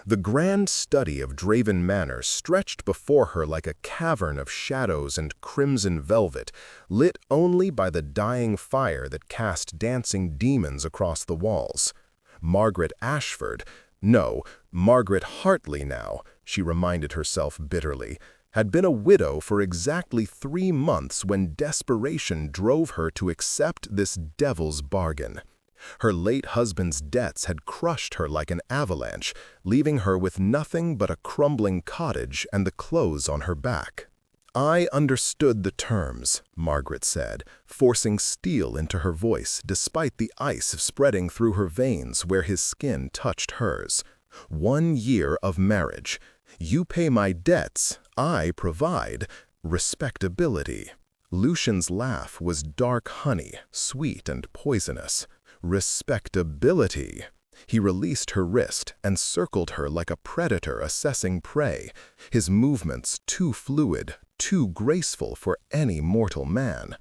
The grand study of Draven Manor stretched before her like a cavern of shadows and crimson velvet, lit only by the dying fire that cast dancing demons across the walls. Margaret Ashford, no, Margaret Hartley now, she reminded herself bitterly, had been a widow for exactly 3 months when desperation drove her to accept this devil's bargain. Her late husband's debts had crushed her like an avalanche, leaving her with nothing but a crumbling cottage and the clothes on her back. "I understood the terms," Margaret said, forcing steel into her voice despite the ice spreading through her veins where his skin touched hers. 1 year of marriage. You pay my debts, I provide respectability. Lucian's laugh was dark honey, sweet and poisonous. Respectability. He released her wrist and circled her like a predator assessing prey, his movements too fluid, too graceful for any mortal man.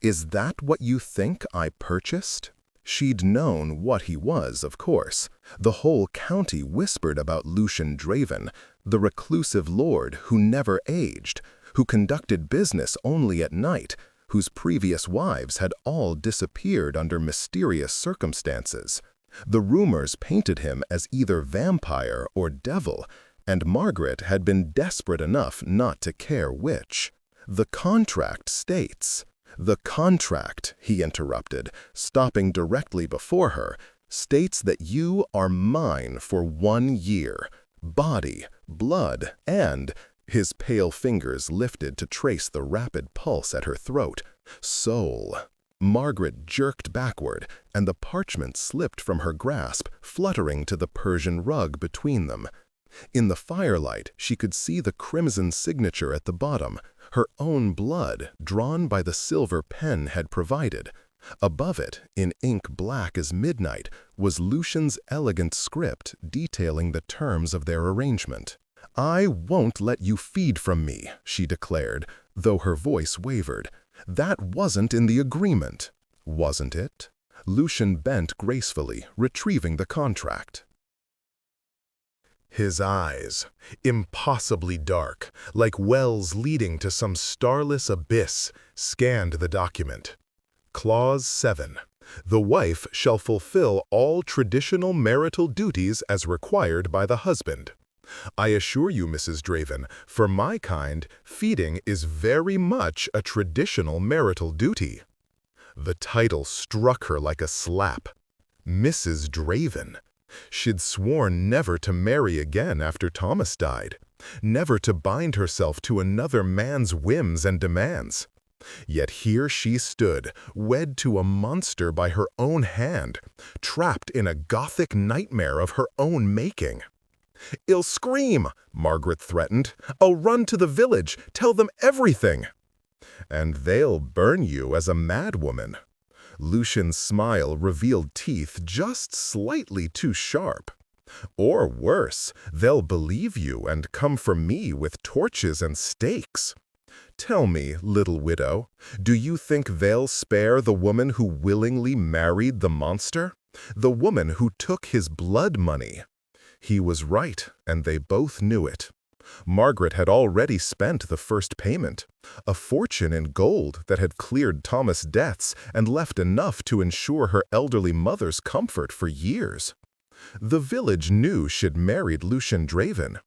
"Is that what you think I purchased?" She'd known what he was, of course. The whole county whispered about Lucian Draven, the reclusive lord who never aged, who conducted business only at night, whose previous wives had all disappeared under mysterious circumstances. The rumors painted him as either vampire or devil, and Margaret had been desperate enough not to care which. "The contract states—" "The contract," he interrupted, stopping directly before her, "states that you are mine for 1 year. Body, blood, and—" his pale fingers lifted to trace the rapid pulse at her throat, "soul." Margaret jerked backward, and the parchment slipped from her grasp, fluttering to the Persian rug between them. In the firelight, she could see the crimson signature at the bottom, her own blood, drawn by the silver pen had provided. Above it, in ink black as midnight, was Lucian's elegant script detailing the terms of their arrangement. "I won't let you feed from me," she declared, though her voice wavered. "That wasn't in the agreement." "Wasn't it?" Lucian bent gracefully, retrieving the contract. His eyes, impossibly dark, like wells leading to some starless abyss, scanned the document. Clause 7. The wife shall fulfill all traditional marital duties as required by the husband. I assure you, Mrs. Draven, for my kind, feeding is very much a traditional marital duty. The title struck her like a slap. Mrs. Draven. She'd sworn never to marry again after Thomas died, never to bind herself to another man's whims and demands. Yet here she stood, wed to a monster by her own hand, trapped in a gothic nightmare of her own making. "I'll scream," Margaret threatened. "I'll run to the village, tell them everything." "And they'll burn you as a madwoman." Lucian's smile revealed teeth just slightly too sharp. "Or worse, they'll believe you and come for me with torches and stakes. Tell me, little widow, do you think they'll spare the woman who willingly married the monster? The woman who took his blood money?" He was right, and they both knew it. Margaret had already spent the first payment, a fortune in gold that had cleared Thomas' debts and left enough to ensure her elderly mother's comfort for years. The village knew she'd married Lucian Draven.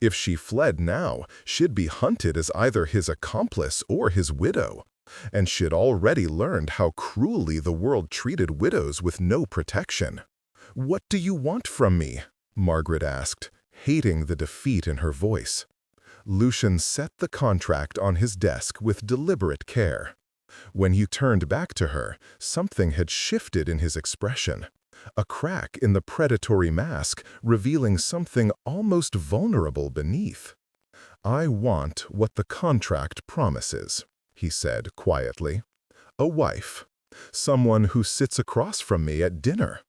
If she fled now, she'd be hunted as either his accomplice or his widow, and she'd already learned how cruelly the world treated widows with no protection. "What do you want from me?" Margaret asked, hating the defeat in her voice. Lucian set the contract on his desk with deliberate care. When he turned back to her, something had shifted in his expression, a crack in the predatory mask revealing something almost vulnerable beneath. "I want what the contract promises," he said quietly. "A wife, someone who sits across from me at dinner,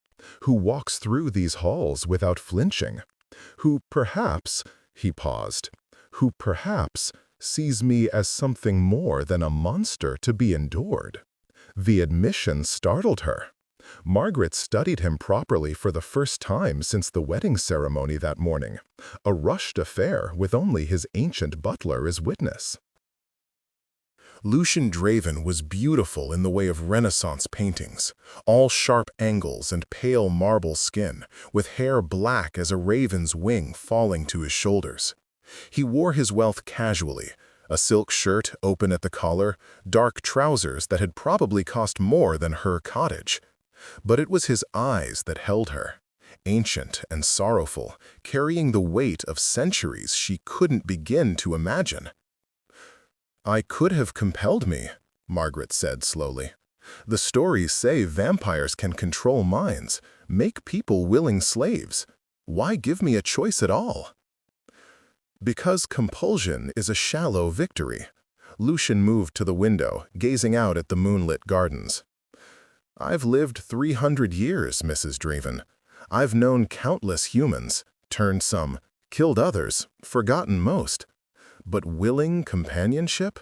who walks through these halls without flinching, who perhaps," he paused, "who perhaps sees me as something more than a monster to be endured." The admission startled her. Margaret studied him properly for the first time since the wedding ceremony that morning, a rushed affair with only his ancient butler as witness. Lucian Draven was beautiful in the way of Renaissance paintings, all sharp angles and pale marble skin, with hair black as a raven's wing falling to his shoulders. He wore his wealth casually, a silk shirt open at the collar, dark trousers that had probably cost more than her cottage. But it was his eyes that held her, ancient and sorrowful, carrying the weight of centuries she couldn't begin to imagine. "I could have compelled me," Margaret said slowly. "The stories say vampires can control minds, make people willing slaves. Why give me a choice at all?" "Because compulsion is a shallow victory." Lucian moved to the window, gazing out at the moonlit gardens. "I've lived 300 years, Mrs. Draven. I've known countless humans, turned some, killed others, forgotten most. But willing companionship?"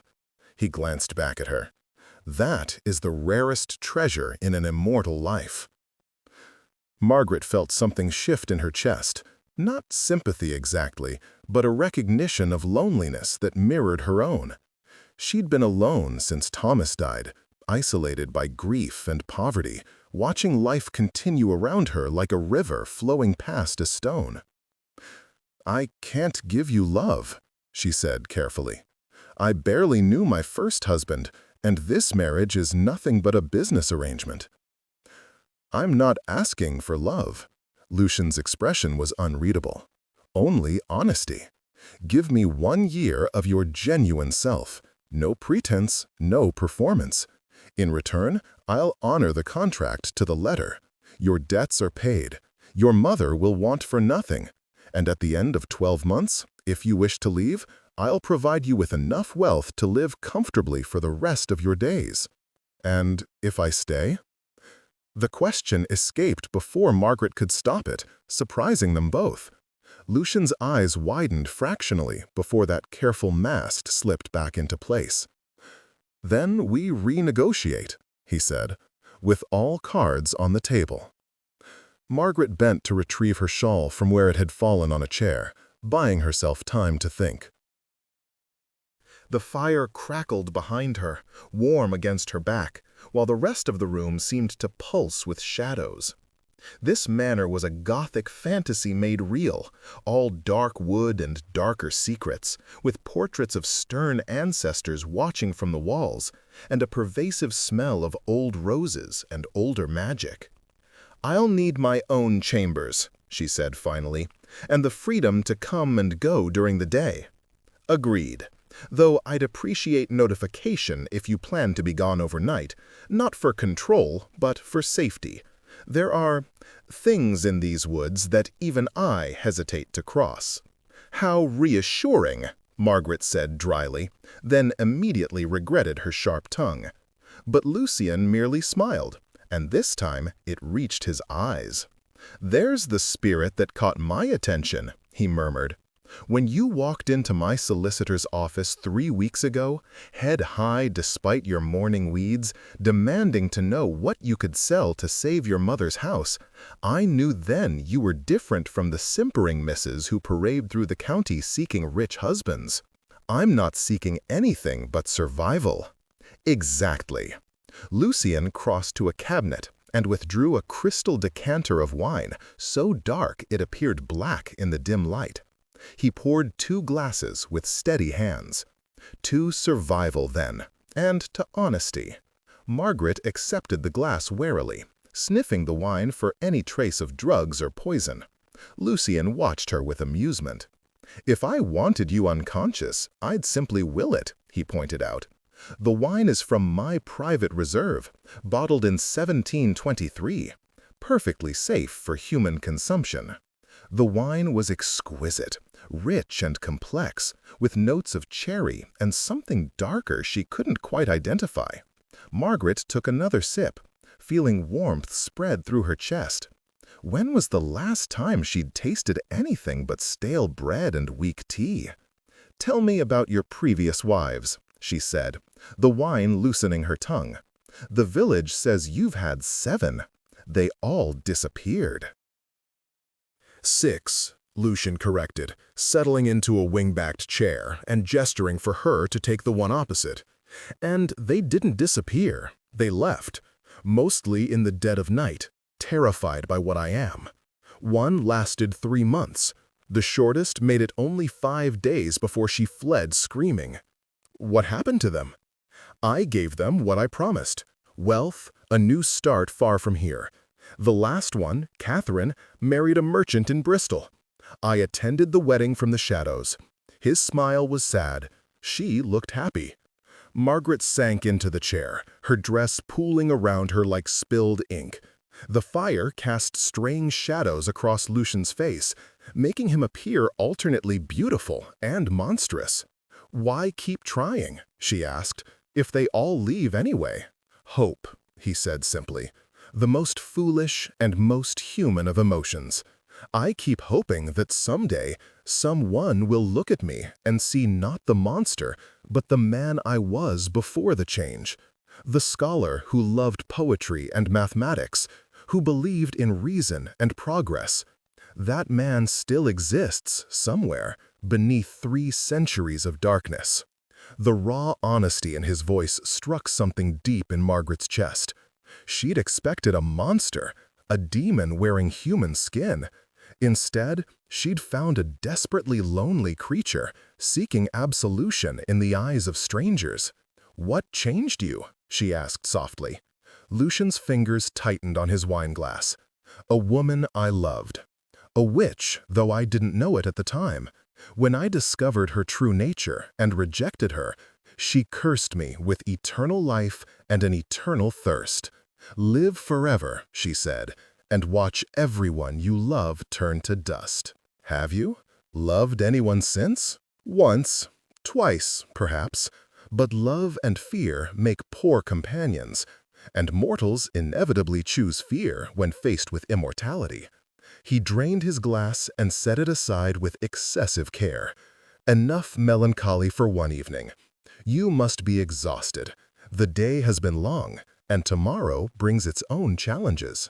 He glanced back at her. "That is the rarest treasure in an immortal life." Margaret felt something shift in her chest, not sympathy exactly, but a recognition of loneliness that mirrored her own. She'd been alone since Thomas died, isolated by grief and poverty, watching life continue around her like a river flowing past a stone. "I can't give you love," she said carefully. "I barely knew my first husband, and this marriage is nothing but a business arrangement." "I'm not asking for love." Lucian's expression was unreadable. "Only honesty. Give me 1 year of your genuine self. No pretense, no performance. In return, I'll honor the contract to the letter. Your debts are paid. Your mother will want for nothing. And at the end of 12 months, if you wish to leave, I'll provide you with enough wealth to live comfortably for the rest of your days." "And if I stay?" The question escaped before Margaret could stop it, surprising them both. Lucian's eyes widened fractionally before that careful mask slipped back into place. "Then we renegotiate," he said, "with all cards on the table." Margaret bent to retrieve her shawl from where it had fallen on a chair, buying herself time to think. The fire crackled behind her, warm against her back, while the rest of the room seemed to pulse with shadows. This manor was a Gothic fantasy made real, all dark wood and darker secrets, with portraits of stern ancestors watching from the walls, and a pervasive smell of old roses and older magic. "I'll need my own chambers," she said finally, "and the freedom to come and go during the day." "Agreed. Though I'd appreciate notification if you plan to be gone overnight, not for control, but for safety. There are things in these woods that even I hesitate to cross." "How reassuring," Margaret said dryly, then immediately regretted her sharp tongue. But Lucian merely smiled, and this time it reached his eyes. "There's the spirit that caught my attention," he murmured. "When you walked into my solicitor's office 3 weeks ago, head high despite your morning weeds, demanding to know what you could sell to save your mother's house, I knew then you were different from the simpering misses who parade through the county seeking rich husbands. I'm not seeking anything but survival." "Exactly." Lucian crossed to a cabinet and withdrew a crystal decanter of wine, so dark it appeared black in the dim light. He poured 2 glasses with steady hands. To survival, then, and to honesty. Margaret accepted the glass warily, sniffing the wine for any trace of drugs or poison. Lucian watched her with amusement. "If I wanted you unconscious, I'd simply will it," he pointed out. "The wine is from my private reserve, bottled in 1723, perfectly safe for human consumption." The wine was exquisite, rich and complex, with notes of cherry and something darker she couldn't quite identify. Margaret took another sip, feeling warmth spread through her chest. When was the last time she'd tasted anything but stale bread and weak tea? "Tell me about your previous wives," she said, the wine loosening her tongue. "The village says you've had 7. They all disappeared. 6. Lucian corrected, settling into a wing-backed chair and gesturing for her to take the one opposite. And they didn't disappear. They left, mostly in the dead of night, terrified by what I am. One lasted 3 months. The shortest made it only 5 days before she fled screaming. What happened to them? I gave them what I promised. Wealth, a new start far from here. The last one, Catherine, married a merchant in Bristol. I attended the wedding from the shadows. His smile was sad. She looked happy. Margaret sank into the chair, her dress pooling around her like spilled ink. The fire cast strange shadows across Lucian's face, making him appear alternately beautiful and monstrous. "Why keep trying?" she asked, "if they all leave anyway?" "Hope," he said simply, "the most foolish and most human of emotions. I keep hoping that someday someone will look at me and see not the monster, but the man I was before the change. The scholar who loved poetry and mathematics, who believed in reason and progress. That man still exists somewhere beneath 3 centuries of darkness." The raw honesty in his voice struck something deep in Margaret's chest. She'd expected a monster, a demon wearing human skin. Instead, she'd found a desperately lonely creature, seeking absolution in the eyes of strangers. "What changed you?" she asked softly. Lucian's fingers tightened on his wineglass. "A woman I loved. A witch, though I didn't know it at the time. When I discovered her true nature and rejected her, she cursed me with eternal life and an eternal thirst. 'Live forever,' she said, 'and watch everyone you love turn to dust.' Have you loved anyone since? Once, twice, perhaps, but love and fear make poor companions, and mortals inevitably choose fear when faced with immortality." He drained his glass and set it aside with excessive care. "Enough melancholy for one evening. You must be exhausted. The day has been long, and tomorrow brings its own challenges."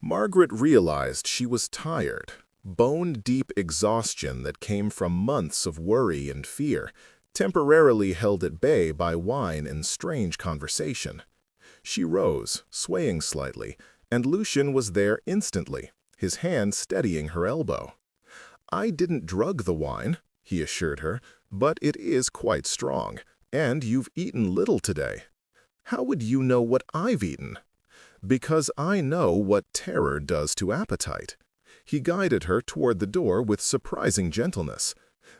Margaret realized she was tired. Bone-deep exhaustion that came from months of worry and fear, temporarily held at bay by wine and strange conversation. She rose, swaying slightly, and Lucian was there instantly, his hand steadying her elbow. "I didn't drug the wine," he assured her, "but it is quite strong, and you've eaten little today." "How would you know what I've eaten?" "Because I know what terror does to appetite." He guided her toward the door with surprising gentleness.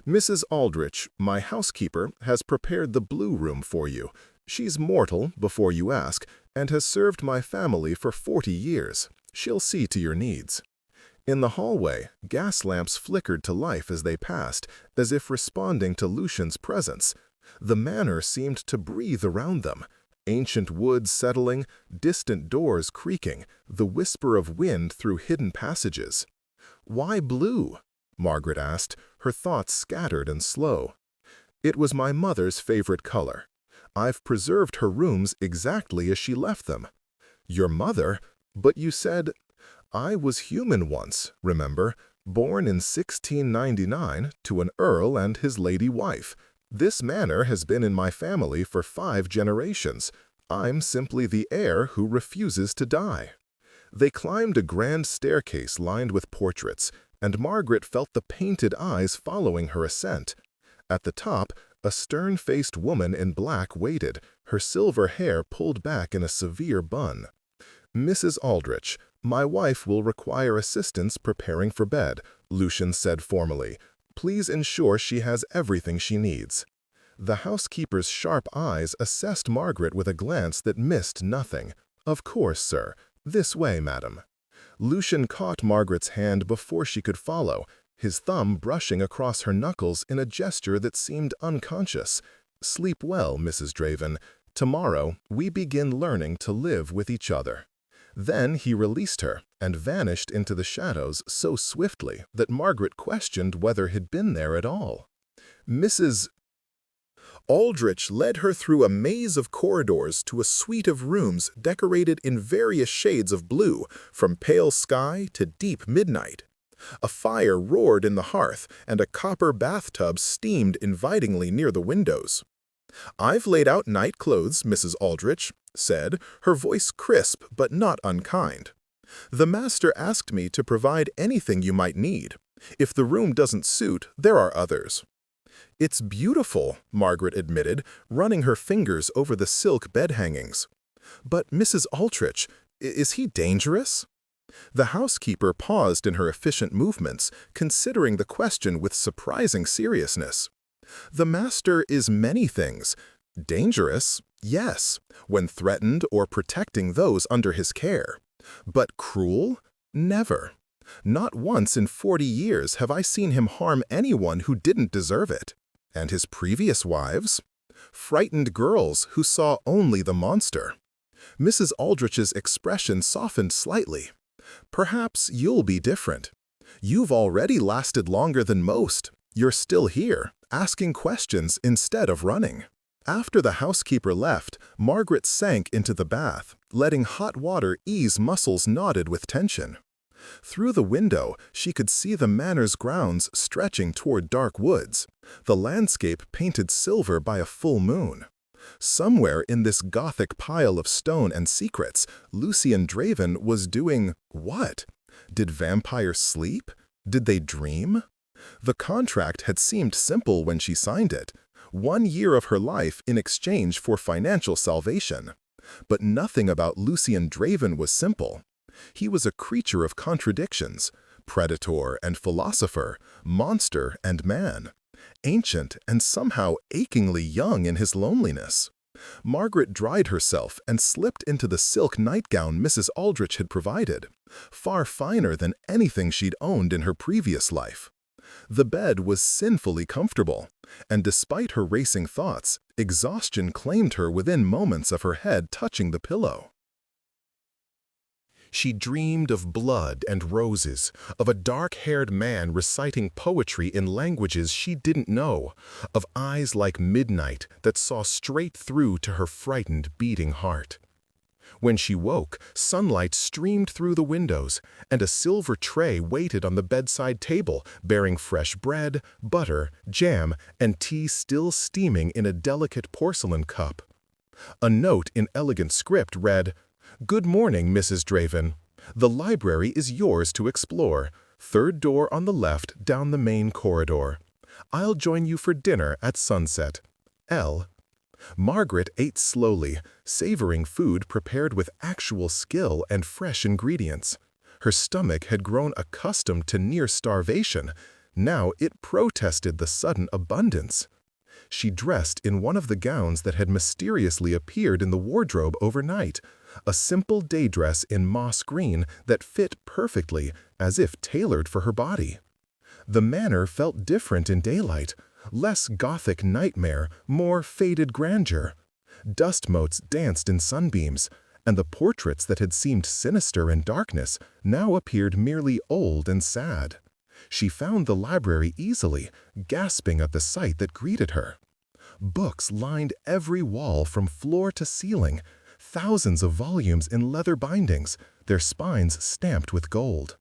"Mrs. Aldrich, my housekeeper, has prepared the blue room for you. She's mortal, before you ask, and has served my family for 40 years. She'll see to your needs." In the hallway, gas lamps flickered to life as they passed, as if responding to Lucian's presence. The manor seemed to breathe around them. Ancient woods settling, distant doors creaking, the whisper of wind through hidden passages. "Why blue?" Margaret asked, her thoughts scattered and slow. "It was my mother's favorite color. I've preserved her rooms exactly as she left them." "Your mother? But you said—" "I was human once, remember, born in 1699 to an earl and his lady wife. This manor has been in my family for 5 generations. I'm simply the heir who refuses to die." They climbed a grand staircase lined with portraits, and Margaret felt the painted eyes following her ascent. At the top, a stern-faced woman in black waited, her silver hair pulled back in a severe bun. "Mrs. Aldrich, my wife will require assistance preparing for bed," Lucian said formally. "Please ensure she has everything she needs." The housekeeper's sharp eyes assessed Margaret with a glance that missed nothing. "Of course, sir. This way, madam." Lucian caught Margaret's hand before she could follow, his thumb brushing across her knuckles in a gesture that seemed unconscious. "Sleep well, Mrs. Draven. Tomorrow, we begin learning to live with each other." Then he released her and vanished into the shadows so swiftly that Margaret questioned whether he'd been there at all. "Mrs. Aldrich led her through a maze of corridors to a suite of rooms decorated in various shades of blue, from pale sky to deep midnight. A fire roared in the hearth, and a copper bathtub steamed invitingly near the windows. "I've laid out night clothes," Mrs. Aldrich said, her voice crisp but not unkind. "The master asked me to provide anything you might need. If the room doesn't suit, there are others." "It's beautiful," Margaret admitted, running her fingers over the silk bed hangings. "But Mrs. Aldrich, is he dangerous?" The housekeeper paused in her efficient movements, considering the question with surprising seriousness. "The master is many things. Dangerous, yes, when threatened or protecting those under his care. But cruel? Never. Not once in 40 years have I seen him harm anyone who didn't deserve it. And his previous wives? Frightened girls who saw only the monster." Mrs. Aldrich's expression softened slightly. "Perhaps you'll be different. You've already lasted longer than most. You're still here, asking questions instead of running." After the housekeeper left, Margaret sank into the bath, letting hot water ease muscles knotted with tension. Through the window, she could see the manor's grounds stretching toward dark woods, the landscape painted silver by a full moon. Somewhere in this Gothic pile of stone and secrets, Lucian Draven was doing what? Did vampires sleep? Did they dream? The contract had seemed simple when she signed it. 1 year of her life in exchange for financial salvation. But nothing about Lucian Draven was simple. He was a creature of contradictions, predator and philosopher, monster and man, ancient and somehow achingly young in his loneliness. Margaret dried herself and slipped into the silk nightgown Mrs. Aldrich had provided, far finer than anything she'd owned in her previous life. The bed was sinfully comfortable, and despite her racing thoughts, exhaustion claimed her within moments of her head touching the pillow. She dreamed of blood and roses, of a dark-haired man reciting poetry in languages she didn't know, of eyes like midnight that saw straight through to her frightened, beating heart. When she woke, sunlight streamed through the windows, and a silver tray waited on the bedside table, bearing fresh bread, butter, jam, and tea still steaming in a delicate porcelain cup. A note in elegant script read, "Good morning, Mrs. Draven. The library is yours to explore. 3rd door on the left down the main corridor. I'll join you for dinner at sunset. L." Margaret ate slowly, savoring food prepared with actual skill and fresh ingredients. Her stomach had grown accustomed to near starvation. Now it protested the sudden abundance. She dressed in one of the gowns that had mysteriously appeared in the wardrobe overnight, a simple day dress in moss green that fit perfectly, as if tailored for her body. The manor felt different in daylight, less Gothic nightmare, more faded grandeur. Dust motes danced in sunbeams, and the portraits that had seemed sinister in darkness now appeared merely old and sad. She found the library easily, gasping at the sight that greeted her. Books lined every wall from floor to ceiling, thousands of volumes in leather bindings, their spines stamped with gold.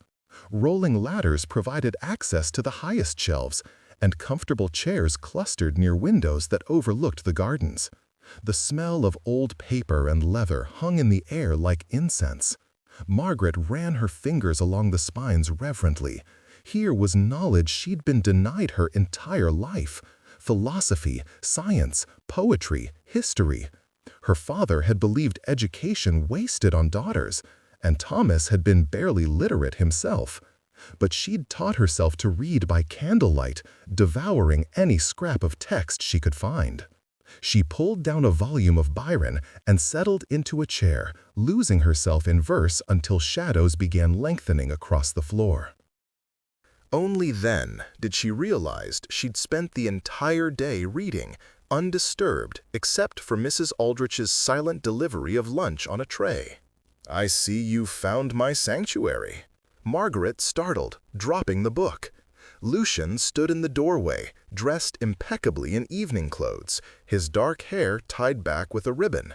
Rolling ladders provided access to the highest shelves, and comfortable chairs clustered near windows that overlooked the gardens. The smell of old paper and leather hung in the air like incense. Margaret ran her fingers along the spines reverently. Here was knowledge she'd been denied her entire life. Philosophy, science, poetry, history. Her father had believed education wasted on daughters, and Thomas had been barely literate himself. But she'd taught herself to read by candlelight, devouring any scrap of text she could find. She pulled down a volume of Byron and settled into a chair, losing herself in verse until shadows began lengthening across the floor. Only then did she realize she'd spent the entire day reading, undisturbed except for Mrs. Aldrich's silent delivery of lunch on a tray. "I see you've found my sanctuary." Margaret startled, dropping the book. Lucian stood in the doorway, dressed impeccably in evening clothes, his dark hair tied back with a ribbon.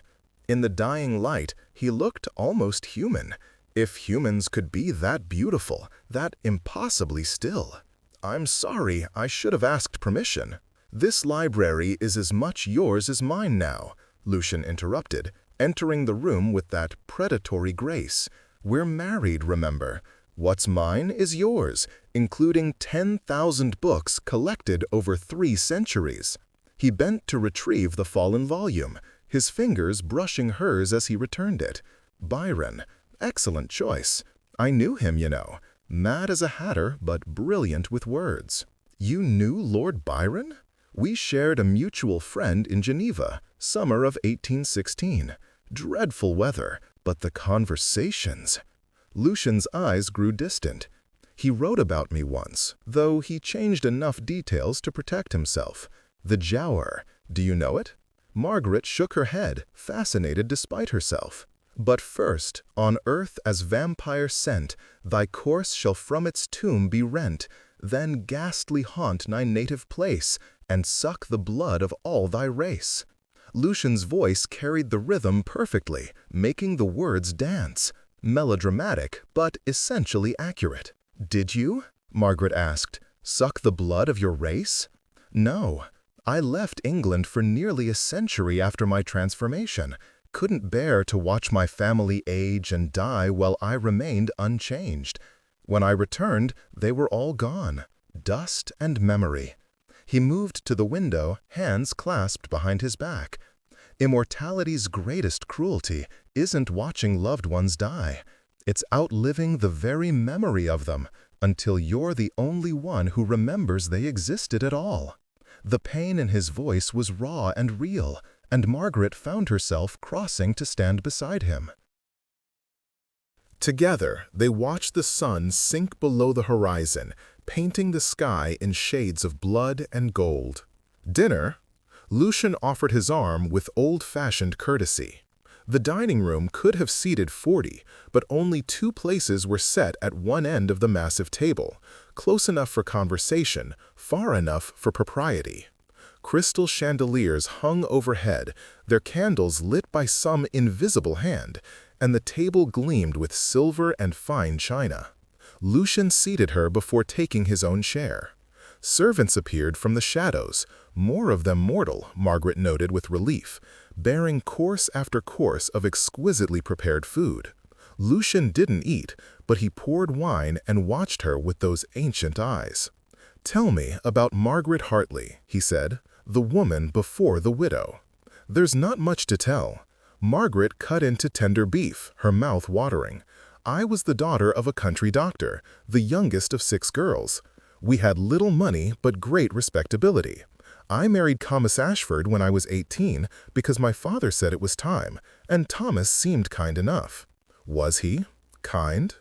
In the dying light, he looked almost human. If humans could be that beautiful, that impossibly still. "I'm sorry, I should have asked permission. This library is as much yours as mine now," Lucian interrupted, entering the room with that predatory grace. "We're married, remember. What's mine is yours, including 10,000 books collected over 3 centuries. He bent to retrieve the fallen volume, his fingers brushing hers as he returned it. "Byron. Excellent choice. I knew him, you know. Mad as a hatter, but brilliant with words." "You knew Lord Byron?" "We shared a mutual friend in Geneva, summer of 1816. Dreadful weather, but the conversations." Lucian's eyes grew distant. "He wrote about me once, though he changed enough details to protect himself. The Giaour. Do you know it?" Margaret shook her head, fascinated despite herself. "But first, on earth as vampire sent, thy corse shall from its tomb be rent, then ghastly haunt thy native place, and suck the blood of all thy race." Lucian's voice carried the rhythm perfectly, making the words dance. Melodramatic, but essentially accurate. "Did you?" Margaret asked. "Suck the blood of your race?" "No. I left England for nearly a century after my transformation. Couldn't bear to watch my family age and die while I remained unchanged. When I returned, they were all gone. Dust and memory." He moved to the window, hands clasped behind his back. "Immortality's greatest cruelty isn't watching loved ones die. It's outliving the very memory of them, until you're the only one who remembers they existed at all." The pain in his voice was raw and real, and Margaret found herself crossing to stand beside him. Together, they watched the sun sink below the horizon, painting the sky in shades of blood and gold. "Dinner?" Lucian offered his arm with old-fashioned courtesy. The dining room could have seated 40, but only 2 places were set at one end of the massive table, close enough for conversation, far enough for propriety. Crystal chandeliers hung overhead, their candles lit by some invisible hand, and the table gleamed with silver and fine china. Lucian seated her before taking his own chair. Servants appeared from the shadows, more of them mortal, Margaret noted with relief, bearing course after course of exquisitely prepared food. Lucian didn't eat, but he poured wine and watched her with those ancient eyes. "Tell me about Margaret Hartley," he said, "the woman before the widow." "There's not much to tell." Margaret cut into tender beef, her mouth watering. "I was the daughter of a country doctor, the youngest of 6 girls. We had little money but great respectability. I married Thomas Ashford when I was 18 because my father said it was time, and Thomas seemed kind enough." "Was he? Kind?"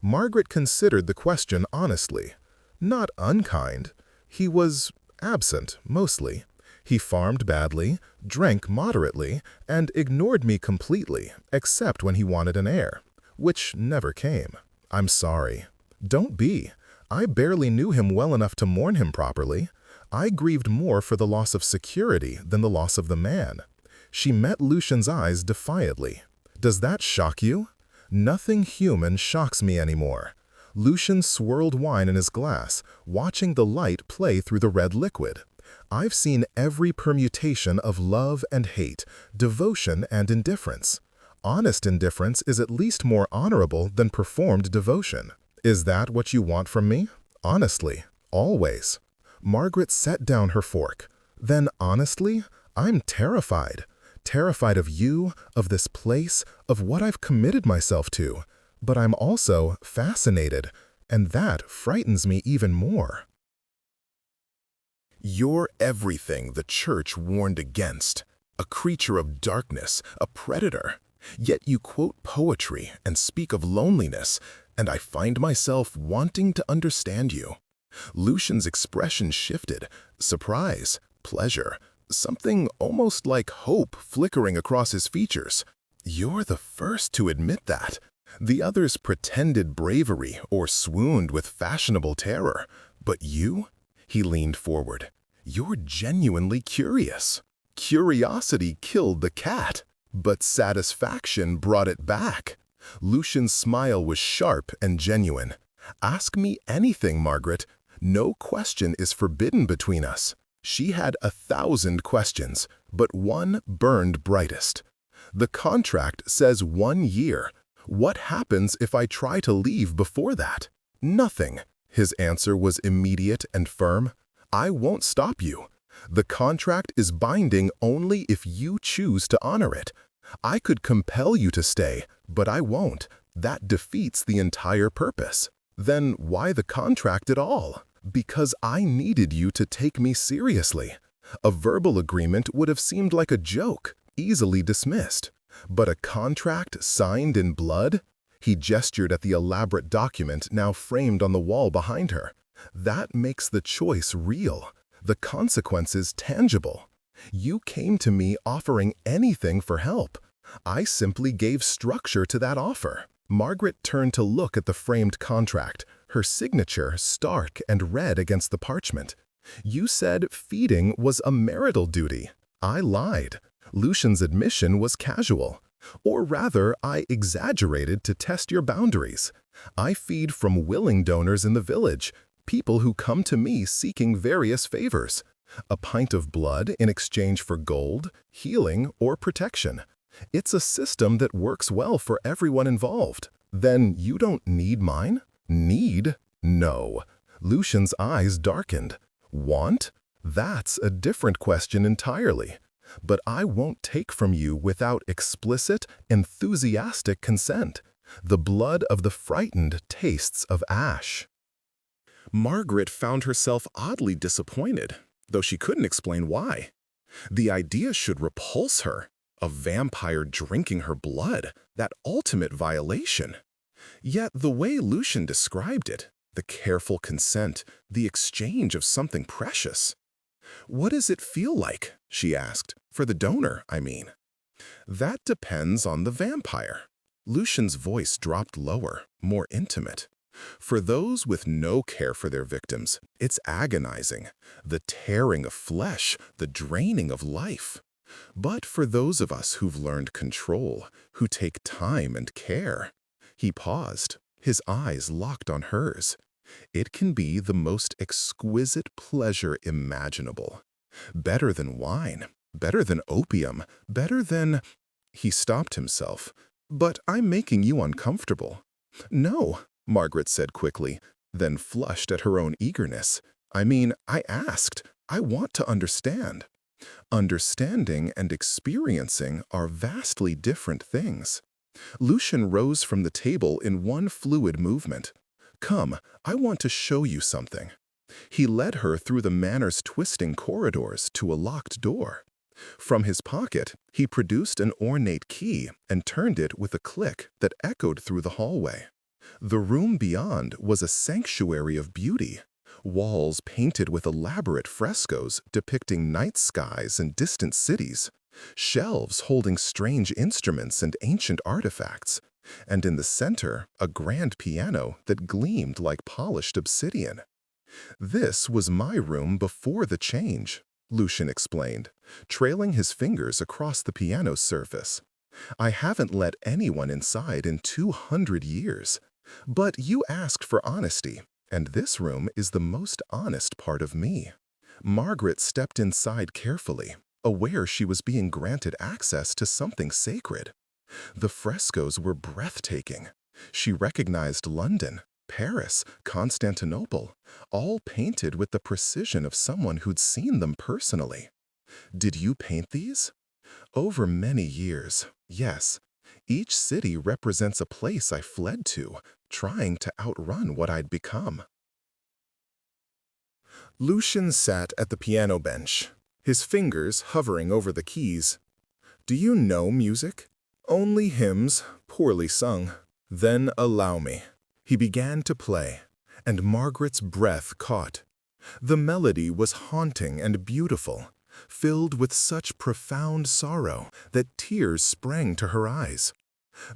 Margaret considered the question honestly. "Not unkind. He was absent, mostly. He farmed badly, drank moderately, and ignored me completely, except when he wanted an heir, which never came. I'm sorry." "Don't be. I barely knew him well enough to mourn him properly. I grieved more for the loss of security than the loss of the man." She met Lucian's eyes defiantly. "Does that shock you?" "Nothing human shocks me anymore." Lucian swirled wine in his glass, watching the light play through the red liquid. "I've seen every permutation of love and hate, devotion and indifference. Honest indifference is at least more honorable than performed devotion. Is that what you want from me? Honestly, always." Margaret set down her fork. "Then honestly, I'm terrified. Terrified of you, of this place, of what I've committed myself to. But I'm also fascinated, and that frightens me even more." "You're everything the church warned against. A creature of darkness, a predator. Yet you quote poetry and speak of loneliness, and I find myself wanting to understand you." Lucian's expression shifted, surprise, pleasure, something almost like hope flickering across his features. "You're the first to admit that. The others pretended bravery or swooned with fashionable terror, But you? He leaned forward. You're genuinely curious. Curiosity killed the cat, but satisfaction brought it back. Lucian's smile was sharp and genuine. Ask me anything, Margaret. No question is forbidden between us. She had 1,000 questions, but one burned brightest. The contract says 1 year. What happens if I try to leave before that? Nothing. His answer was immediate and firm. I won't stop you. The contract is binding only if you choose to honor it. I could compel you to stay, but I won't. That defeats the entire purpose. Then why the contract at all? Because I needed you to take me seriously. A verbal agreement would have seemed like a joke, easily dismissed. But a contract signed in blood? He gestured at the elaborate document now framed on the wall behind her. That makes the choice real, the consequences tangible. You came to me offering anything for help. I simply gave structure to that offer. Margaret turned to look at the framed contract, her signature stark and red against the parchment. You said feeding was a marital duty. I lied. Lucian's admission was casual. Or rather, I exaggerated to test your boundaries. I feed from willing donors in the village, people who come to me seeking various favors. A pint of blood in exchange for gold, healing, or protection. It's a system that works well for everyone involved. Then you don't need mine? Need? No. Lucian's eyes darkened. Want? That's a different question entirely. But I won't take from you without explicit, enthusiastic consent. The blood of the frightened tastes of ash. Margaret found herself oddly disappointed, though she couldn't explain why. The idea should repulse her. A vampire drinking her blood, that ultimate violation. Yet the way Lucian described it, the careful consent, the exchange of something precious. What does it feel like, she asked, for the donor, I mean. That depends on the vampire. Lucian's voice dropped lower, more intimate. For those with no care for their victims, it's agonizing, the tearing of flesh, the draining of life. But for those of us who've learned control, who take time and care, he paused, his eyes locked on hers. It can be the most exquisite pleasure imaginable. Better than wine, better than opium, better than… He stopped himself. But I'm making you uncomfortable. No, Margaret said quickly, then flushed at her own eagerness. I mean, I asked. I want to understand. Understanding and experiencing are vastly different things. Lucian rose from the table in one fluid movement. Come, I want to show you something. He led her through the manor's twisting corridors to a locked door. From his pocket, he produced an ornate key and turned it with a click that echoed through the hallway. The room beyond was a sanctuary of beauty. Walls painted with elaborate frescoes depicting night skies and distant cities, shelves holding strange instruments and ancient artifacts, and in the center, a grand piano that gleamed like polished obsidian. This was my room before the change, Lucian explained, trailing his fingers across the piano's surface. I haven't let anyone inside in 200 years, but you asked for honesty. And this room is the most honest part of me. Margaret stepped inside carefully, aware she was being granted access to something sacred. The frescoes were breathtaking. She recognized London, Paris, Constantinople, all painted with the precision of someone who'd seen them personally. Did you paint these? Over many years, yes. Each city represents a place I fled to, trying to outrun what I'd become. Lucian sat at the piano bench, his fingers hovering over the keys. Do you know music? Only hymns, poorly sung. Then allow me. He began to play, and Margaret's breath caught. The melody was haunting and beautiful, filled with such profound sorrow that tears sprang to her eyes.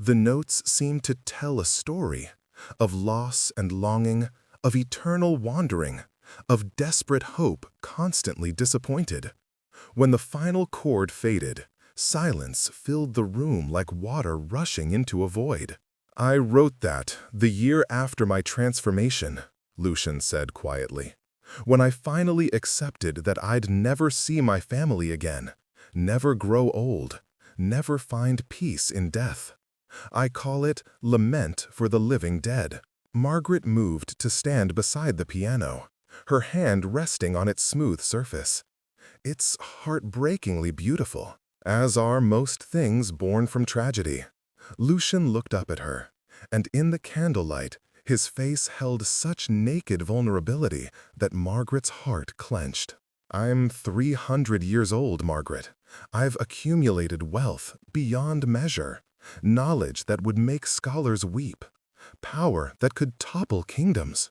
The notes seemed to tell a story of loss and longing, of eternal wandering, of desperate hope constantly disappointed. When the final chord faded, silence filled the room like water rushing into a void. "I wrote that the year after my transformation," Lucian said quietly, "when I finally accepted that I'd never see my family again, never grow old, never find peace in death. I call it Lament for the Living Dead." Margaret moved to stand beside the piano, her hand resting on its smooth surface. "It's heartbreakingly beautiful, as are most things born from tragedy." Lucian looked up at her, and in the candlelight, his face held such naked vulnerability that Margaret's heart clenched. "I'm 300 years old, Margaret. I've accumulated wealth beyond measure, knowledge that would make scholars weep, power that could topple kingdoms.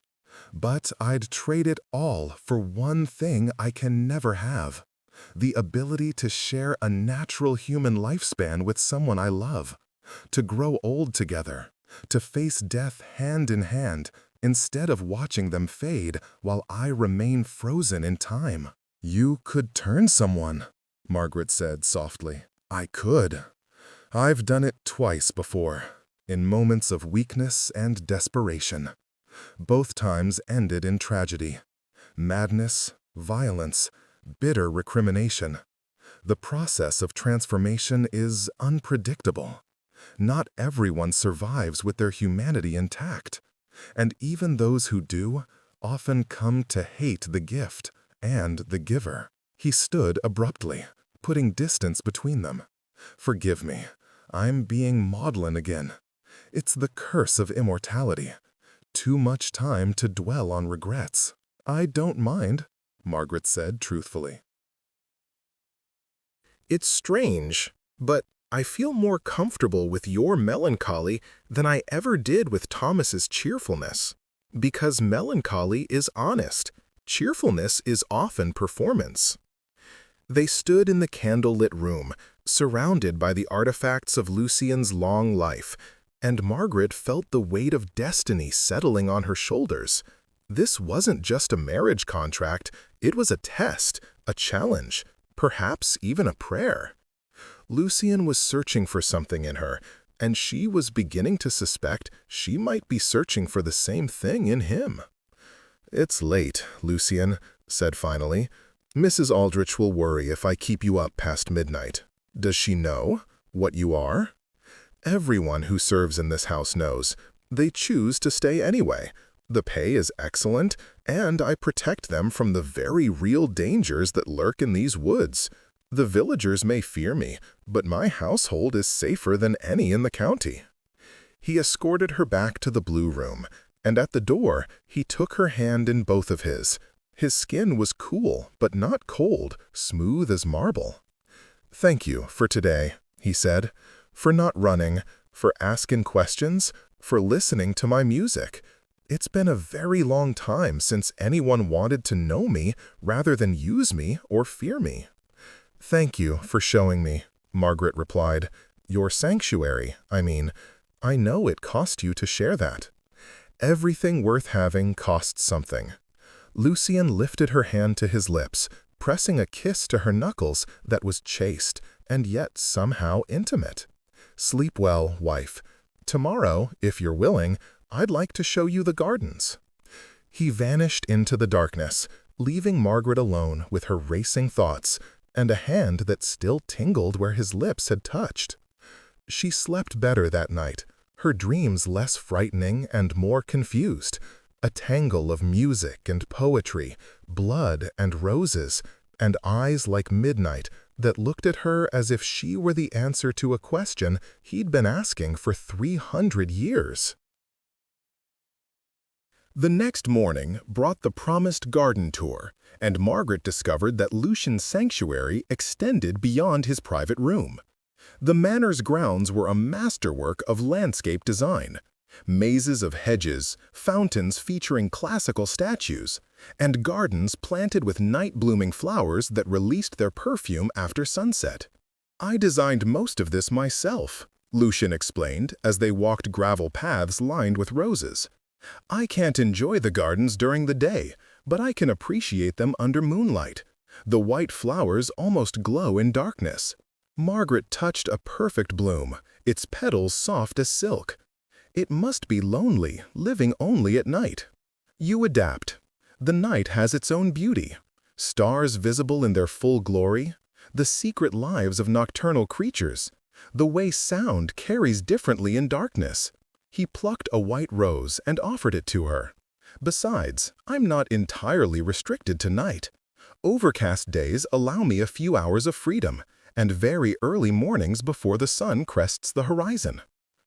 But I'd trade it all for one thing I can never have: the ability to share a natural human lifespan with someone I love, to grow old together, to face death hand in hand instead of watching them fade while I remain frozen in time." "You could turn someone," Margaret said softly. "I could. I've done it twice before, in moments of weakness and desperation. Both times ended in tragedy. Madness, violence, bitter recrimination. The process of transformation is unpredictable. Not everyone survives with their humanity intact, and even those who do often come to hate the gift and the giver." He stood abruptly, putting distance between them. "Forgive me, I'm being maudlin again. It's the curse of immortality. Too much time to dwell on regrets." "I don't mind," Margaret said truthfully. "It's strange, but I feel more comfortable with your melancholy than I ever did with Thomas's cheerfulness. Because melancholy is honest. Cheerfulness is often performance." They stood in the candle-lit room, surrounded by the artifacts of Lucian's long life, and Margaret felt the weight of destiny settling on her shoulders. This wasn't just a marriage contract, it was a test, a challenge, perhaps even a prayer. Lucian was searching for something in her, and she was beginning to suspect she might be searching for the same thing in him. "It's late," Lucian said finally. "Mrs. Aldrich will worry if I keep you up past midnight. Does she know what you are?" "Everyone who serves in this house knows. They choose to stay anyway. The pay is excellent, and I protect them from the very real dangers that lurk in these woods. The villagers may fear me, but my household is safer than any in the county." He escorted her back to the blue room, and at the door he took her hand in both of his. His skin was cool, but not cold, smooth as marble. "Thank you for today," he said, "for not running, for asking questions, for listening to my music. It's been a very long time since anyone wanted to know me rather than use me or fear me." "Thank you for showing me," Margaret replied. "Your sanctuary, I mean. I know it cost you to share that." Everything worth having costs something. Lucian lifted her hand to his lips, pressing a kiss to her knuckles that was chaste and yet somehow intimate. "Sleep well, wife. Tomorrow, if you're willing, I'd like to show you the gardens." He vanished into the darkness, leaving Margaret alone with her racing thoughts and a hand that still tingled where his lips had touched. She slept better that night, her dreams less frightening and more confused, a tangle of music and poetry, blood and roses, and eyes like midnight that looked at her as if she were the answer to a question he'd been asking for 300 years. The next morning brought the promised garden tour, and Margaret discovered that Lucian's sanctuary extended beyond his private room. The manor's grounds were a masterwork of landscape design. Mazes of hedges, fountains featuring classical statues, and gardens planted with night-blooming flowers that released their perfume after sunset. "I designed most of this myself," Lucian explained as they walked gravel paths lined with roses. "I can't enjoy the gardens during the day, but I can appreciate them under moonlight. The white flowers almost glow in darkness. Margaret touched a perfect bloom, its petals soft as silk. It must be lonely, living only at night. You adapt. The night has its own beauty. Stars visible in their full glory, the secret lives of nocturnal creatures, the way sound carries differently in darkness. He plucked a white rose and offered it to her. Besides, I'm not entirely restricted to night. Overcast days allow me a few hours of freedom, and very early mornings before the sun crests the horizon.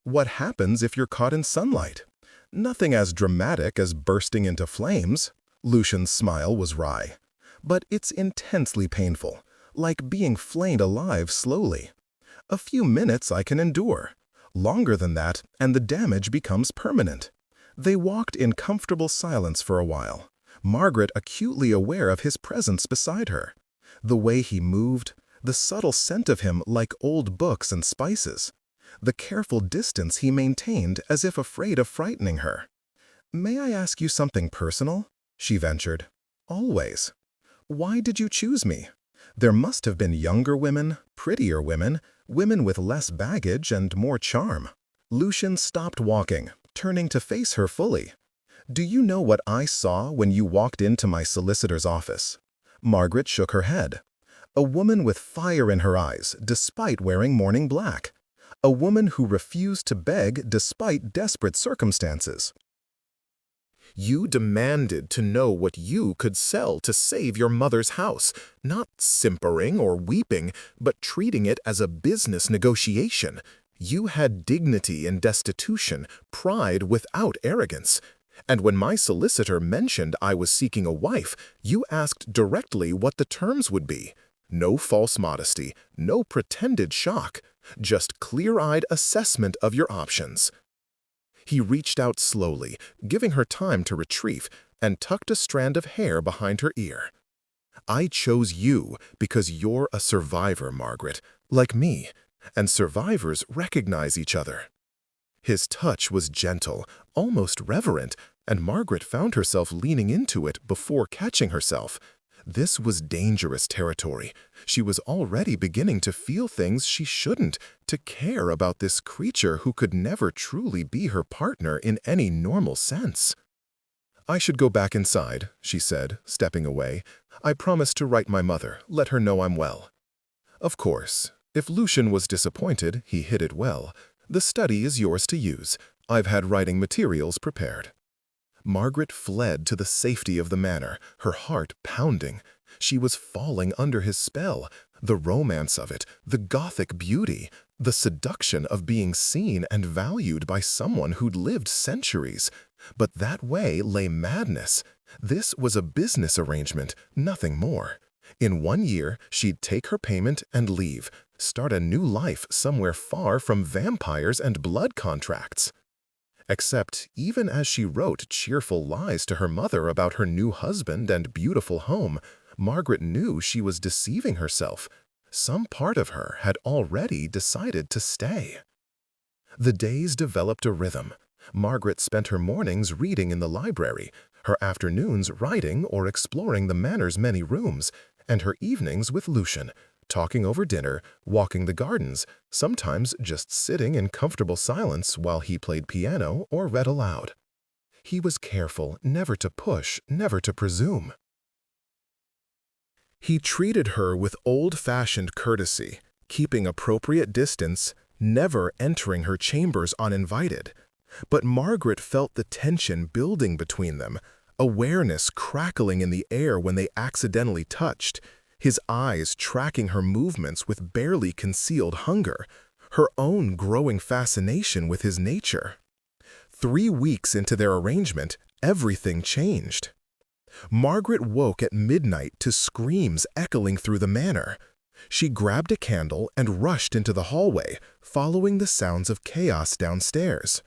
What happens if you're caught in sunlight? Nothing as dramatic as bursting into flames. Lucian's smile was wry. But it's intensely painful, like being flayed alive slowly. A few minutes I can endure. Longer than that, and the damage becomes permanent. They walked in comfortable silence for a while, Margaret acutely aware of his presence beside her. The way he moved, the subtle scent of him like old books and spices. The careful distance he maintained as if afraid of frightening her. "May I ask you something personal?" she ventured. "Always. Why did you choose me? There must have been younger women, prettier women, women with less baggage and more charm." Lucian stopped walking, turning to face her fully. "Do you know what I saw when you walked into my solicitor's office?" Margaret shook her head. "A woman with fire in her eyes, despite wearing morning black. A woman who refused to beg despite desperate circumstances. You demanded to know what you could sell to save your mother's house, not simpering or weeping, but treating it as a business negotiation. You had dignity in destitution, pride without arrogance. And when my solicitor mentioned I was seeking a wife, you asked directly what the terms would be. No false modesty, no pretended shock, just clear-eyed assessment of your options." He reached out slowly, giving her time to retrieve, and tucked a strand of hair behind her ear. "I chose you because you're a survivor, Margaret, like me, and survivors recognize each other." His touch was gentle, almost reverent, and Margaret found herself leaning into it before catching herself. This was dangerous territory. She was already beginning to feel things she shouldn't, to care about this creature who could never truly be her partner in any normal sense. "I should go back inside," she said, stepping away. "I promised to write my mother, let her know I'm well." Of course, if Lucian was disappointed, he hid it well. "The study is yours to use. I've had writing materials prepared." Margaret fled to the safety of the manor, her heart pounding. She was falling under his spell. The romance of it, the Gothic beauty, the seduction of being seen and valued by someone who'd lived centuries. But that way lay madness. This was a business arrangement, nothing more. In 1 year, she'd take her payment and leave, start a new life somewhere far from vampires and blood contracts. Except, even as she wrote cheerful lies to her mother about her new husband and beautiful home, Margaret knew she was deceiving herself. Some part of her had already decided to stay. The days developed a rhythm. Margaret spent her mornings reading in the library, her afternoons writing or exploring the manor's many rooms, and her evenings with Lucian, talking over dinner, walking the gardens, sometimes just sitting in comfortable silence while he played piano or read aloud. He was careful never to push, never to presume. He treated her with old-fashioned courtesy, keeping appropriate distance, never entering her chambers uninvited. But Margaret felt the tension building between them, awareness crackling in the air when they accidentally touched, his eyes tracking her movements with barely concealed hunger, her own growing fascination with his nature. 3 weeks into their arrangement, everything changed. Margaret woke at midnight to screams echoing through the manor. She grabbed a candle and rushed into the hallway, following the sounds of chaos downstairs.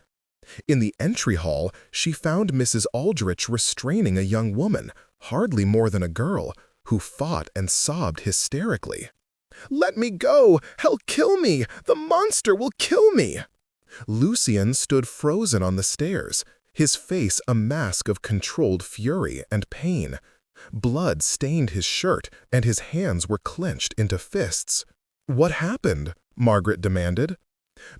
In the entry hall, she found Mrs. Aldrich restraining a young woman, hardly more than a girl, who fought and sobbed hysterically. "Let me go! He'll kill me! The monster will kill me!" Lucian stood frozen on the stairs, his face a mask of controlled fury and pain. Blood stained his shirt, and his hands were clenched into fists. "What happened?" Margaret demanded.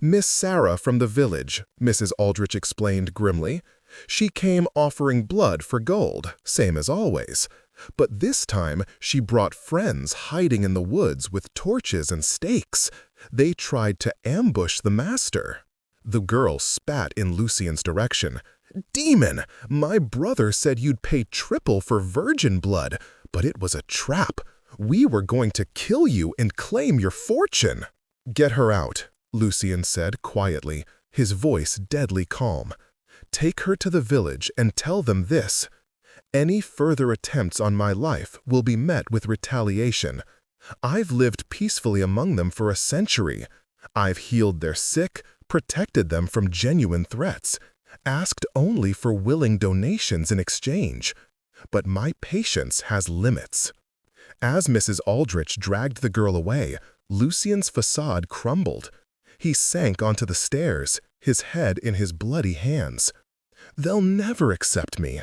"Miss Sarah from the village," Mrs. Aldrich explained grimly. "She came offering blood for gold, same as always. But this time she brought friends hiding in the woods with torches and stakes. They tried to ambush the master." The girl spat in Lucien's direction. "Demon! My brother said you'd pay triple for virgin blood, but it was a trap. We were going to kill you and claim your fortune." "Get her out," Lucien said quietly, his voice deadly calm. "Take her to the village and tell them this. Any further attempts on my life will be met with retaliation. I've lived peacefully among them for a century. I've healed their sick, protected them from genuine threats, asked only for willing donations in exchange. But my patience has limits." As Mrs. Aldrich dragged the girl away, Lucien's facade crumbled. He sank onto the stairs, his head in his bloody hands. "They'll never accept me.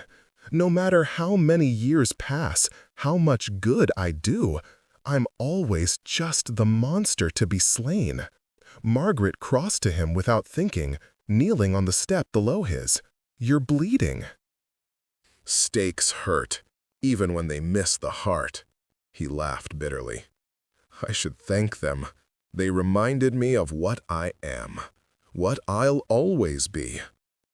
No matter how many years pass, how much good I do, I'm always just the monster to be slain." Margaret crossed to him without thinking, kneeling on the step below his. "You're bleeding." "Stakes hurt, even when they miss the heart," he laughed bitterly. "I should thank them. They reminded me of what I am, what I'll always be.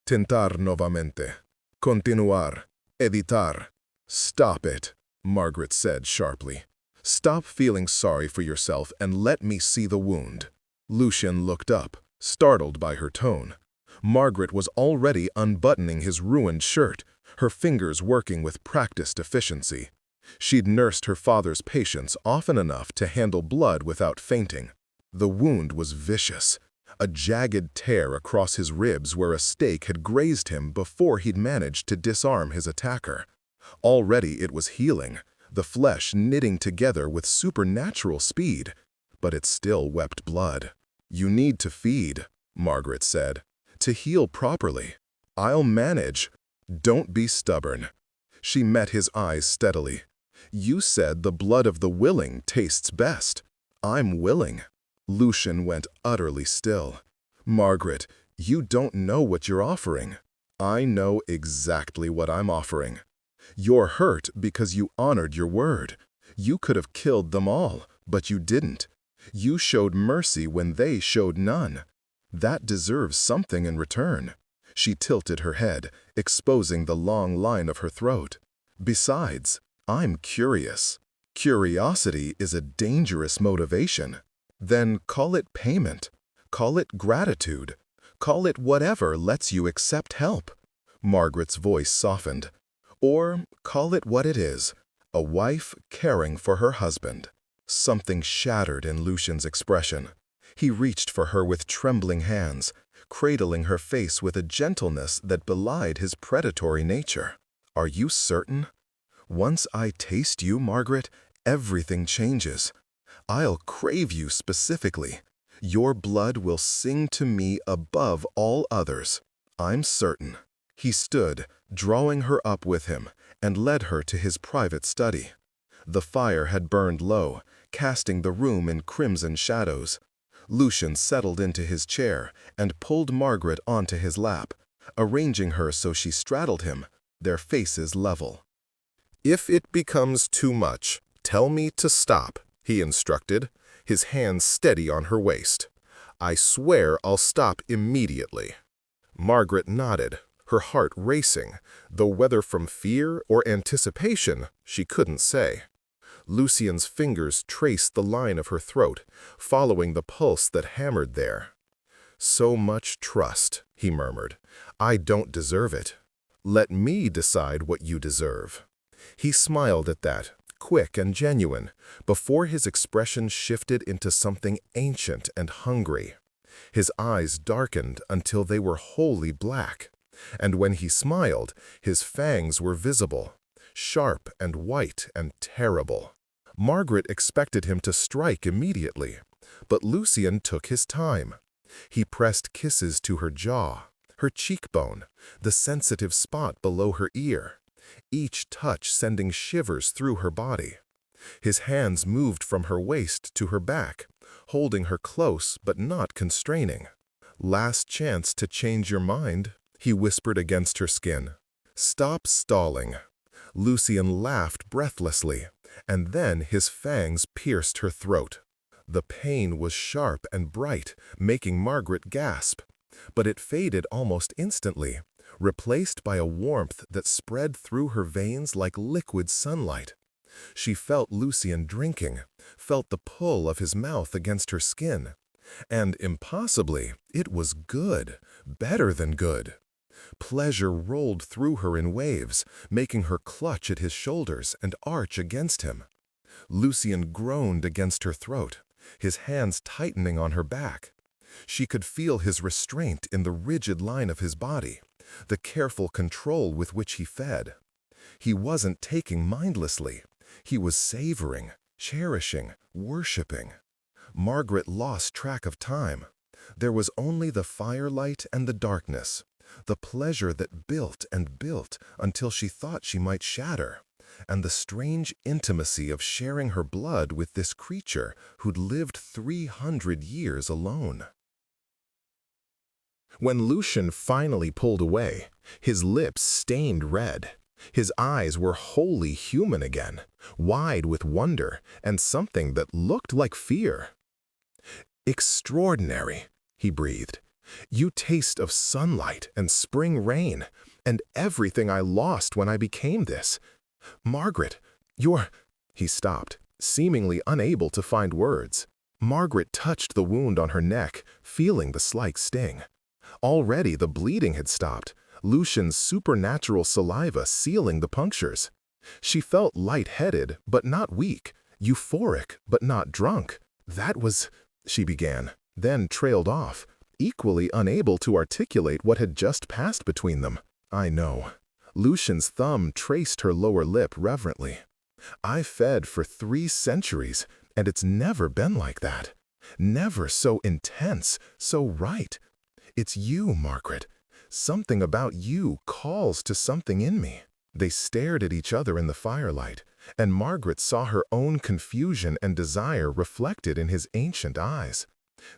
Tentar novamente. Continuar. Editar." "Stop it," Margaret said sharply. "Stop feeling sorry for yourself and let me see the wound." Lucien looked up, startled by her tone. Margaret was already unbuttoning his ruined shirt, her fingers working with practiced efficiency. She'd nursed her father's patience often enough to handle blood without fainting. The wound was vicious, a jagged tear across his ribs where a stake had grazed him before he'd managed to disarm his attacker. Already it was healing, the flesh knitting together with supernatural speed, but it still wept blood. "You need to feed," Margaret said, "to heal properly. I'll manage. Don't be stubborn." She met his eyes steadily. "You said the blood of the willing tastes best. I'm willing." Lucien went utterly still. "Margaret, you don't know what you're offering." "I know exactly what I'm offering. You're hurt because you honored your word. You could have killed them all, but you didn't. You showed mercy when they showed none. That deserves something in return." She tilted her head, exposing the long line of her throat. "Besides, I'm curious. Curiosity is a dangerous motivation. Then call it payment. Call it gratitude. Call it whatever lets you accept help." Margaret's voice softened. "Or call it what it is, a wife caring for her husband." Something shattered in Lucien's expression. He reached for her with trembling hands, cradling her face with a gentleness that belied his predatory nature. "Are you certain? Once I taste you, Margaret, everything changes. I'll crave you specifically. Your blood will sing to me above all others. I'm certain." He stood, drawing her up with him, and led her to his private study. The fire had burned low, casting the room in crimson shadows. Lucien settled into his chair and pulled Margaret onto his lap, arranging her so she straddled him, their faces level. "If it becomes too much, tell me to stop," he instructed, his hands steady on her waist. "I swear I'll stop immediately." Margaret nodded, her heart racing, though whether from fear or anticipation, she couldn't say. Lucien's fingers traced the line of her throat, following the pulse that hammered there. "So much trust," he murmured. "I don't deserve it. Let me decide what you deserve." He smiled at that, quick and genuine, before his expression shifted into something ancient and hungry. His eyes darkened until they were wholly black, and when he smiled, his fangs were visible, sharp and white and terrible. Margaret expected him to strike immediately, but Lucien took his time. He pressed kisses to her jaw, her cheekbone, the sensitive spot below her ear, each touch sending shivers through her body. His hands moved from her waist to her back, holding her close but not constraining. "Last chance to change your mind," he whispered against her skin. "Stop stalling." Lucian laughed breathlessly, and then his fangs pierced her throat. The pain was sharp and bright, making Margaret gasp, but it faded almost instantly, replaced by a warmth that spread through her veins like liquid sunlight. She felt Lucian drinking, felt the pull of his mouth against her skin. And impossibly, it was good, better than good. Pleasure rolled through her in waves, making her clutch at his shoulders and arch against him. Lucian groaned against her throat, his hands tightening on her back. She could feel his restraint in the rigid line of his body, the careful control with which he fed. He wasn't taking mindlessly. He was savoring, cherishing, worshipping. Margaret lost track of time. There was only the firelight and the darkness, the pleasure that built and built until she thought she might shatter, and the strange intimacy of sharing her blood with this creature who'd lived 300 years alone. When Lucian finally pulled away, his lips stained red. His eyes were wholly human again, wide with wonder and something that looked like fear. "Extraordinary," he breathed. "You taste of sunlight and spring rain, and everything I lost when I became this. Margaret, you're—" He stopped, seemingly unable to find words. Margaret touched the wound on her neck, feeling the slight sting. Already the bleeding had stopped, Lucian's supernatural saliva sealing the punctures. She felt light-headed, but not weak, euphoric, but not drunk. "That was—" she began, then trailed off, equally unable to articulate what had just passed between them. "I know." Lucian's thumb traced her lower lip reverently. "I fed for 3 centuries, and it's never been like that. Never so intense, so right. It's you, Margaret. Something about you calls to something in me." They stared at each other in the firelight, and Margaret saw her own confusion and desire reflected in his ancient eyes.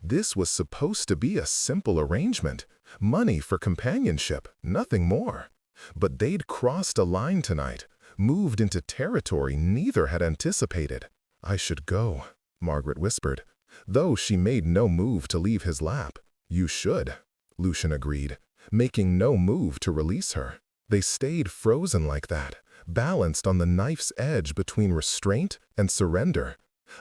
This was supposed to be a simple arrangement, money for companionship, nothing more. But they'd crossed a line tonight, moved into territory neither had anticipated. "I should go," Margaret whispered, though she made no move to leave his lap. "You should," Lucian agreed, making no move to release her. They stayed frozen like that, balanced on the knife's edge between restraint and surrender,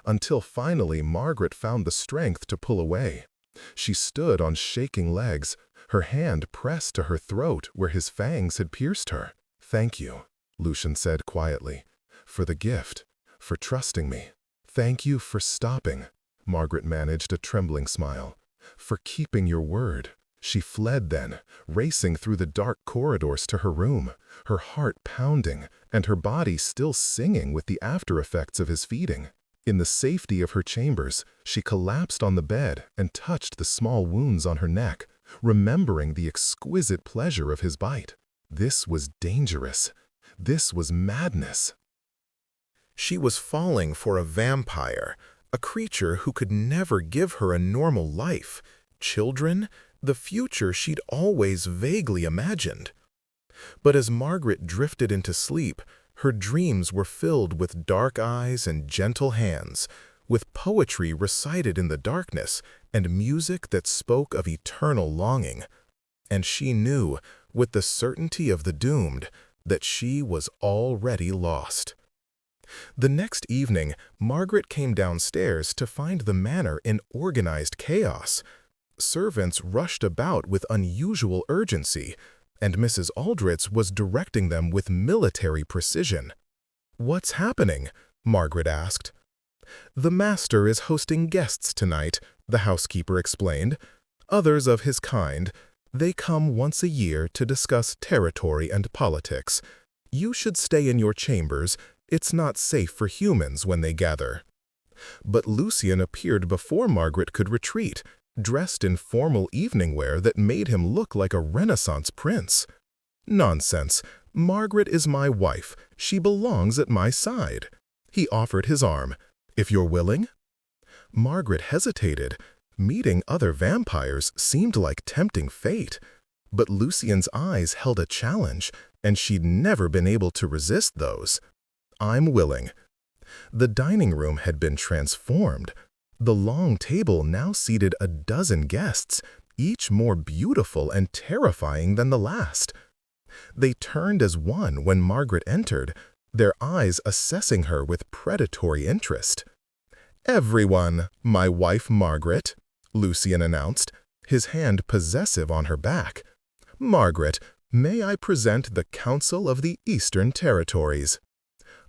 until finally Margaret found the strength to pull away. She stood on shaking legs, her hand pressed to her throat where his fangs had pierced her. "Thank you," Lucian said quietly, "for the gift, for trusting me. Thank you for stopping." Margaret managed a trembling smile. "For keeping your word." She fled then, racing through the dark corridors to her room, her heart pounding and her body still singing with the after-effects of his feeding. In the safety of her chambers, she collapsed on the bed and touched the small wounds on her neck, remembering the exquisite pleasure of his bite. This was dangerous. This was madness. She was falling for a vampire, a creature who could never give her a normal life, children, the future she'd always vaguely imagined. But as Margaret drifted into sleep, her dreams were filled with dark eyes and gentle hands, with poetry recited in the darkness and music that spoke of eternal longing. And she knew, with the certainty of the doomed, that she was already lost. The next evening, Margaret came downstairs to find the manor in organized chaos. Servants rushed about with unusual urgency, and Mrs. Aldrich was directing them with military precision. "What's happening?" Margaret asked. "The master is hosting guests tonight," the housekeeper explained. "Others of his kind. They come once a year to discuss territory and politics. You should stay in your chambers. It's not safe for humans when they gather." But Lucian appeared before Margaret could retreat, dressed in formal evening wear that made him look like a Renaissance prince. "Nonsense. Margaret is my wife. She belongs at my side." He offered his arm. "If you're willing?" Margaret hesitated. Meeting other vampires seemed like tempting fate. But Lucien's eyes held a challenge, and she'd never been able to resist those. "I'm willing." The dining room had been transformed. The long table now seated a dozen guests, each more beautiful and terrifying than the last. They turned as one when Margaret entered, their eyes assessing her with predatory interest. "Everyone, my wife Margaret," Lucien announced, his hand possessive on her back. "Margaret, may I present the Council of the Eastern Territories?"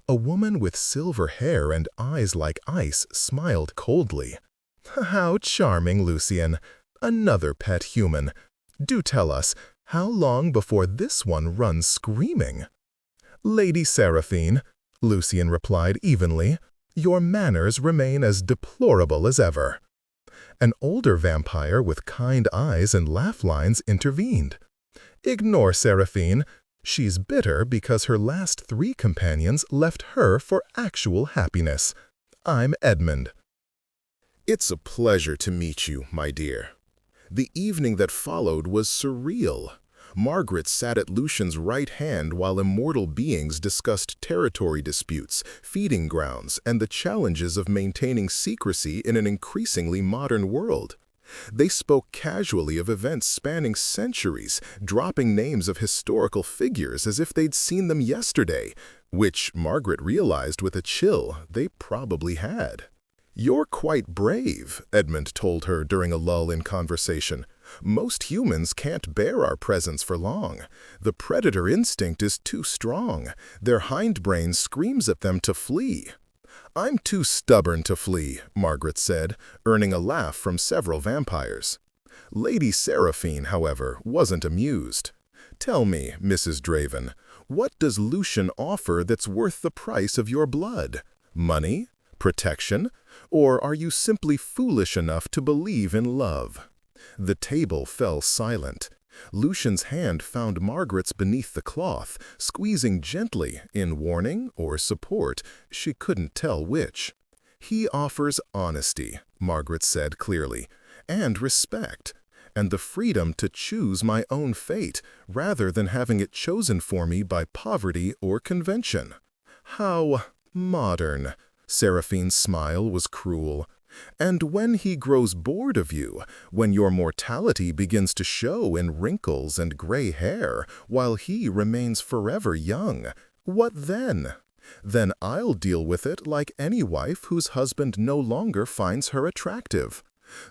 A woman with silver hair and eyes like ice smiled coldly. "How charming, Lucien. Another pet human. Do tell us, how long before this one runs screaming?" "Lady Seraphine," Lucien replied evenly, "your manners remain as deplorable as ever." An older vampire with kind eyes and laugh lines intervened. "Ignore Seraphine. She's bitter because her last 3 companions left her for actual happiness. I'm Edmund." "It's a pleasure to meet you, my dear." The evening that followed was surreal. Margaret sat at Lucien's right hand while immortal beings discussed territory disputes, feeding grounds, and the challenges of maintaining secrecy in an increasingly modern world. They spoke casually of events spanning centuries, dropping names of historical figures as if they'd seen them yesterday, which Margaret realized with a chill they probably had. "You're quite brave," Edmund told her during a lull in conversation. "Most humans can't bear our presence for long. The predator instinct is too strong. Their hindbrain screams at them to flee." "I'm too stubborn to flee," Margaret said, earning a laugh from several vampires. Lady Seraphine, however, wasn't amused. "Tell me, Mrs. Draven, what does Lucien offer that's worth the price of your blood? Money? Protection? Or are you simply foolish enough to believe in love?" The table fell silent. Lucien's hand found Margaret's beneath the cloth, squeezing gently, in warning or support, she couldn't tell which. "He offers honesty," Margaret said clearly, "and respect, and the freedom to choose my own fate, rather than having it chosen for me by poverty or convention." "How modern." Seraphine's smile was cruel. "And when he grows bored of you, when your mortality begins to show in wrinkles and gray hair, while he remains forever young, what then? Then I'll deal with it like any wife whose husband no longer finds her attractive.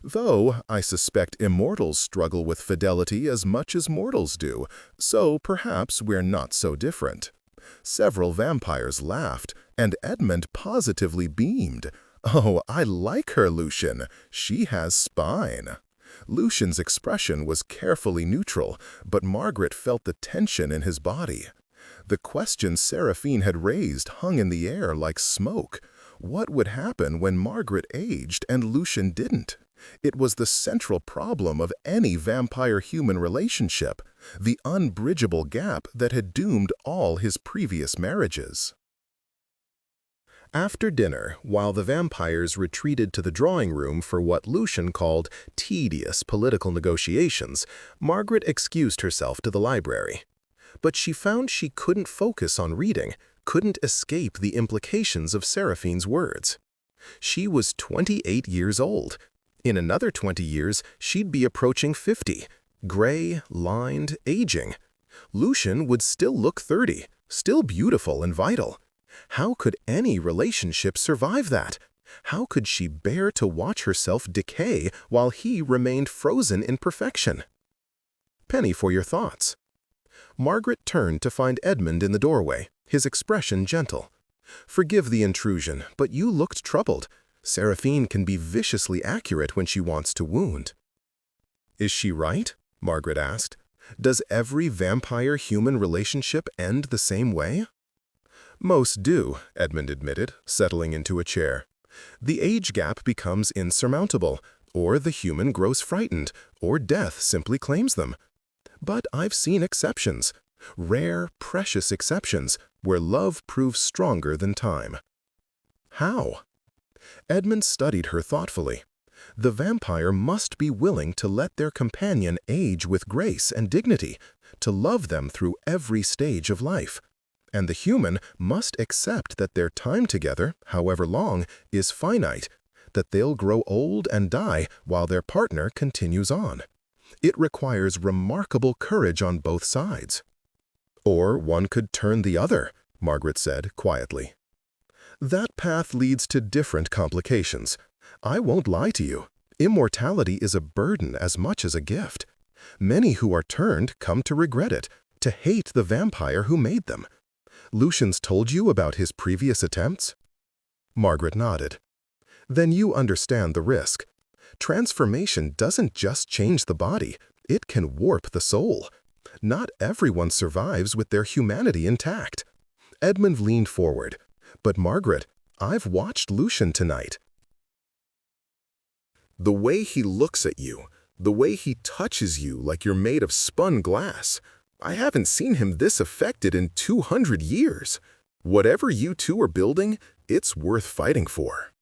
Though I suspect immortals struggle with fidelity as much as mortals do, so perhaps we're not so different." Several vampires laughed, and Edmund positively beamed. "Oh, I like her, Lucien. She has spine." Lucien's expression was carefully neutral, but Margaret felt the tension in his body. The question Seraphine had raised hung in the air like smoke. What would happen when Margaret aged and Lucien didn't? It was the central problem of any vampire-human relationship, the unbridgeable gap that had doomed all his previous marriages. After dinner, while the vampires retreated to the drawing room for what Lucien called tedious political negotiations, Margaret excused herself to the library. But she found she couldn't focus on reading, couldn't escape the implications of Seraphine's words. She was 28 years old. In another 20 years, she'd be approaching 50, gray, lined, aging. Lucien would still look 30, still beautiful and vital. How could any relationship survive that? How could she bear to watch herself decay while he remained frozen in perfection? Penny for your thoughts. Margaret turned to find Edmund in the doorway, his expression gentle. "Forgive the intrusion, but you looked troubled. Seraphine can be viciously accurate when she wants to wound." "Is she right?" Margaret asked. "Does every vampire-human relationship end the same way?" "Most do," Edmund admitted, settling into a chair. "The age gap becomes insurmountable. or the human grows frightened, or death simply claims them. But I've seen exceptions, rare, precious exceptions, where love proves stronger than time. How? Edmund studied her thoughtfully. The vampire must be willing to let their companion age with grace and dignity, to love them through every stage of life. And the human must accept that their time together, however long, is finite, that they'll grow old and die while their partner continues on. It requires remarkable courage on both sides. Or one could turn the other, Margaret said quietly. That path leads to different complications. I won't lie to you. Immortality is a burden as much as a gift. Many who are turned come to regret it, to hate the vampire who made them. Lucian's told you about his previous attempts? Margaret nodded. Then you understand the risk. Transformation doesn't just change the body, it can warp the soul. Not everyone survives with their humanity intact. Edmund leaned forward. But Margaret, I've watched Lucian tonight. The way he looks at you, the way he touches you like you're made of spun glass. I haven't seen him this affected in 200 years. Whatever you two are building, it's worth fighting for.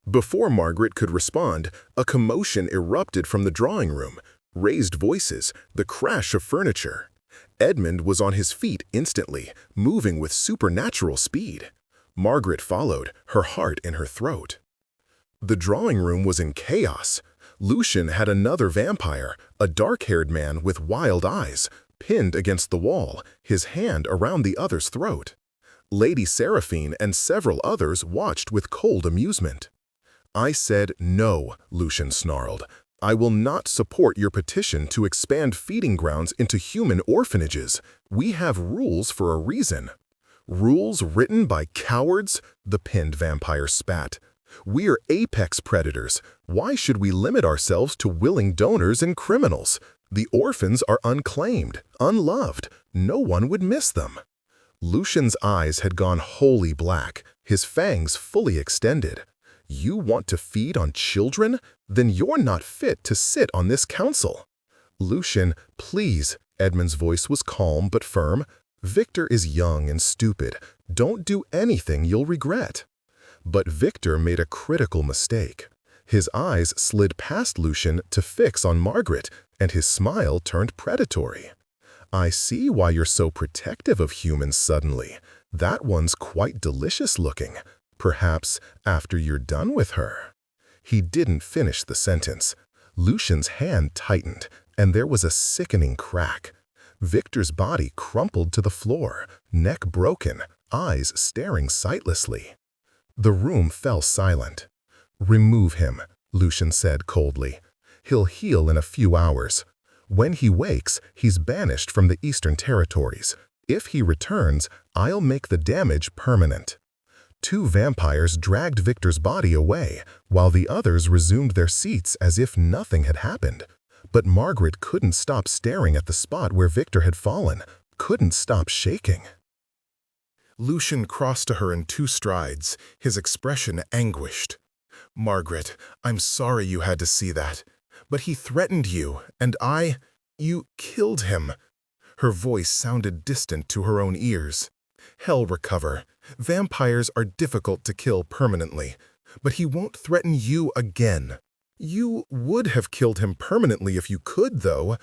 Before Margaret could respond, a commotion erupted from the drawing room. Raised voices, the crash of furniture. Edmund was on his feet instantly, moving with supernatural speed. Margaret followed, her heart in her throat. The drawing room was in chaos. Lucian had another vampire, a dark-haired man with wild eyes, pinned against the wall, his hand around the other's throat. Lady Seraphine and several others watched with cold amusement. I said no, Lucian snarled. I will not support your petition to expand feeding grounds into human orphanages. We have rules for a reason. Rules written by cowards? The pinned vampire spat. We're apex predators. Why should we limit ourselves to willing donors and criminals? The orphans are unclaimed, unloved. No one would miss them. Lucian's eyes had gone wholly black, his fangs fully extended. You want to feed on children? Then you're not fit to sit on this council. Lucian, please. Edmund's voice was calm but firm. Victor is young and stupid. Don't do anything you'll regret. But Victor made a critical mistake. His eyes slid past Lucian to fix on Margaret, and his smile turned predatory. I see why you're so protective of humans suddenly. That one's quite delicious looking. Perhaps after you're done with her. He didn't finish the sentence. Lucian's hand tightened, and there was a sickening crack. Victor's body crumpled to the floor, neck broken, eyes staring sightlessly. The room fell silent. Remove him, Lucian said coldly. He'll heal in a few hours. When he wakes, he's banished from the Eastern Territories. If he returns, I'll make the damage permanent. 2 vampires dragged Victor's body away, while the others resumed their seats as if nothing had happened. But Margaret couldn't stop staring at the spot where Victor had fallen, couldn't stop shaking. Lucian crossed to her in 2 strides, his expression anguished. Margaret, I'm sorry you had to see that. But he threatened you, and you killed him. Her voice sounded distant to her own ears. He'll recover. Vampires are difficult to kill permanently, but he won't threaten you again. You would have killed him permanently if you could, though.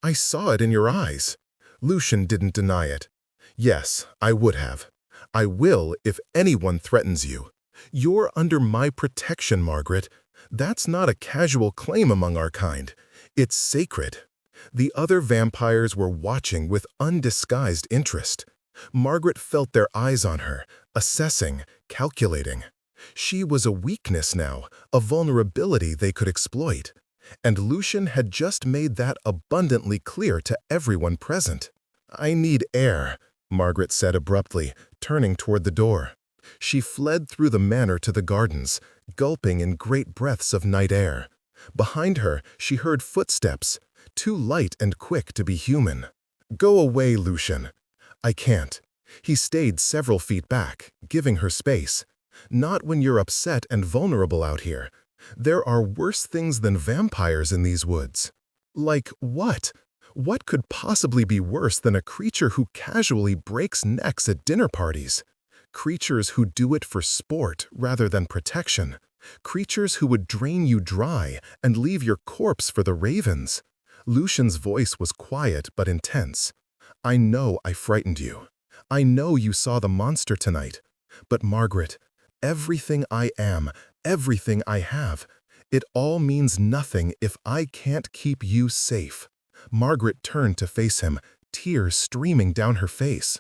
I saw it in your eyes. Lucian didn't deny it. Yes, I would have. I will if anyone threatens you. You're under my protection, Margaret. That's not a casual claim among our kind. It's sacred. The other vampires were watching with undisguised interest. Margaret felt their eyes on her, assessing, calculating. She was a weakness now, a vulnerability they could exploit. And Lucian had just made that abundantly clear to everyone present. I need air, Margaret said abruptly, turning toward the door. She fled through the manor to the gardens, gulping in great breaths of night air. Behind her, she heard footsteps, too light and quick to be human. Go away, Lucian. I can't. He stayed several feet back, giving her space. Not when you're upset and vulnerable out here. There are worse things than vampires in these woods. Like what? What could possibly be worse than a creature who casually breaks necks at dinner parties? Creatures who do it for sport rather than protection. Creatures who would drain you dry and leave your corpse for the ravens. Lucian's voice was quiet but intense. I know I frightened you. I know you saw the monster tonight. But Margaret, everything I am, everything I have, it all means nothing if I can't keep you safe. Margaret turned to face him, tears streaming down her face.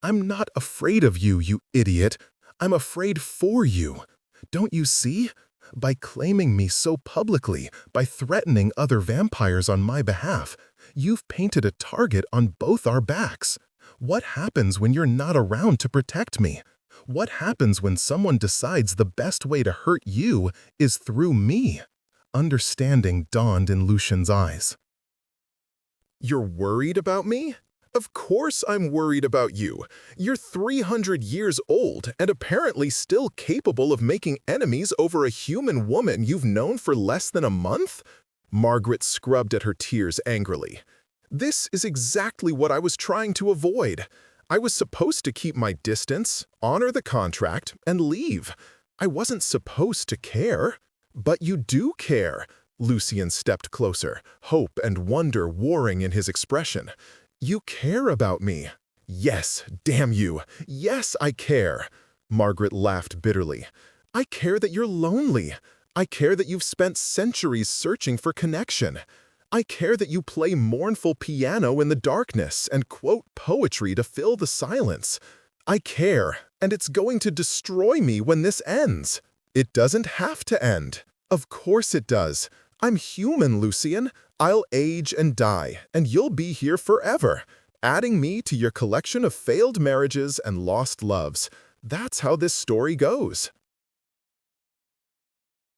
I'm not afraid of you, you idiot. I'm afraid for you. Don't you see? By claiming me so publicly, by threatening other vampires on my behalf, you've painted a target on both our backs. What happens when you're not around to protect me? What happens when someone decides the best way to hurt you is through me? Understanding dawned in Lucian's eyes. You're worried about me? Of course I'm worried about you. You're 300 years old and apparently still capable of making enemies over a human woman you've known for less than a month? Margaret scrubbed at her tears angrily. This is exactly what I was trying to avoid. I was supposed to keep my distance, honor the contract, and leave. I wasn't supposed to care. But you do care. Lucian stepped closer, hope and wonder warring in his expression. You care about me. Yes, damn you. Yes, I care. Margaret laughed bitterly. I care that you're lonely. I care that you've spent centuries searching for connection. I care that you play mournful piano in the darkness and quote poetry to fill the silence. I care, and it's going to destroy me when this ends. It doesn't have to end. Of course it does. I'm human, Lucian. I'll age and die, and you'll be here forever, adding me to your collection of failed marriages and lost loves. That's how this story goes.